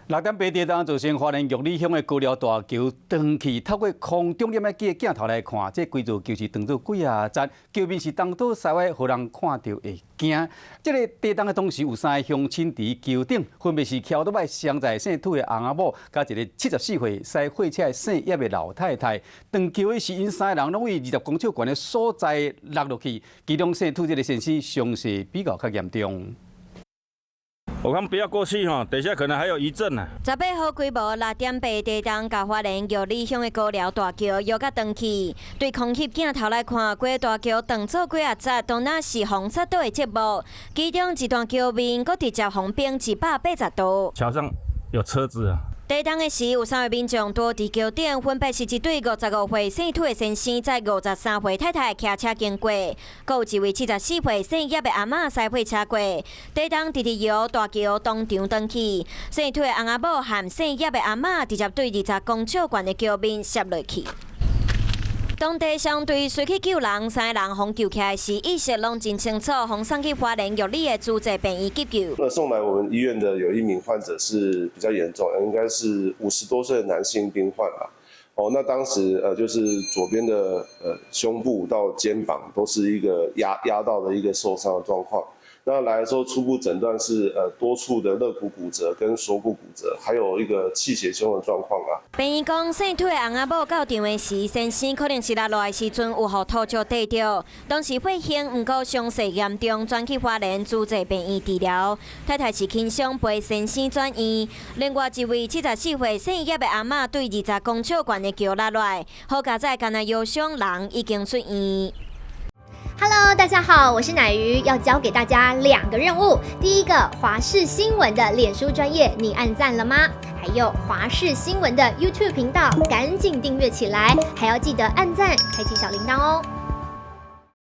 6点8地当造成花莲玉里乡的高寮大桥断去，透过空中摄影机的镜头来看，这规座桥是断做几啊层，桥面是东倒西歪，互人看到会惊。这个地当的同时有3个乡亲伫桥顶，分别是桥倒摆镶在姓土的翁仔某，甲一个74岁驶货车的姓叶的老太太。断桥的是因3个人拢为20公尺悬的所在落落去，其中姓土这个先生伤势比较严重。 我看不要过去哈，等一下可能还有余震呢。18号规模6点8地当，甲花莲玉里乡的高寮大桥又甲断去。对空翕镜头来看，规大桥断做几啊节，当然是风擦倒的节目。其中一段桥面阁直接封冰180度。桥上有车子啊。 地当的时，有3位民众多伫桥顶，分别是一对55岁姓土的先生，载53岁太太骑车经过，阁有一位74岁姓叶的阿嬷驶货车过。地当直直由大桥当场断去，姓土的翁仔某和姓叶的阿嬷直接对20公尺悬的桥面摔落去。 当地相对随去救人，3个人互救起来时意识拢真清楚，互送去花莲玉里的主治病院急救。送来我们医院的有一名患者是比较严重，应该是50多岁的男性病患吧。哦，那当时就是左边的胸部到肩膀都是一个压到的一个受伤的状况。 那来的时候，初步诊断是多处的肋骨骨折跟锁骨骨折，还有一个气血胸的状况啊。病院讲，姓土的翁仔某到场的时，先生可能是落来的时阵有互土石地着，当时血型不过伤势严重，转去花莲主治病院治疗。太太是轻伤，陪先生转院。另外一位74岁姓叶的阿嬷对20公尺悬的桥落来，好佳在干那腰伤，人已经出院。 Hello， 大家好，我是乃瑜，要教给大家2个任务。第一个，华视新闻的脸书专页，你按赞了吗？还有华视新闻的 YouTube 频道，赶紧订阅起来，还要记得按赞，开启小铃铛哦。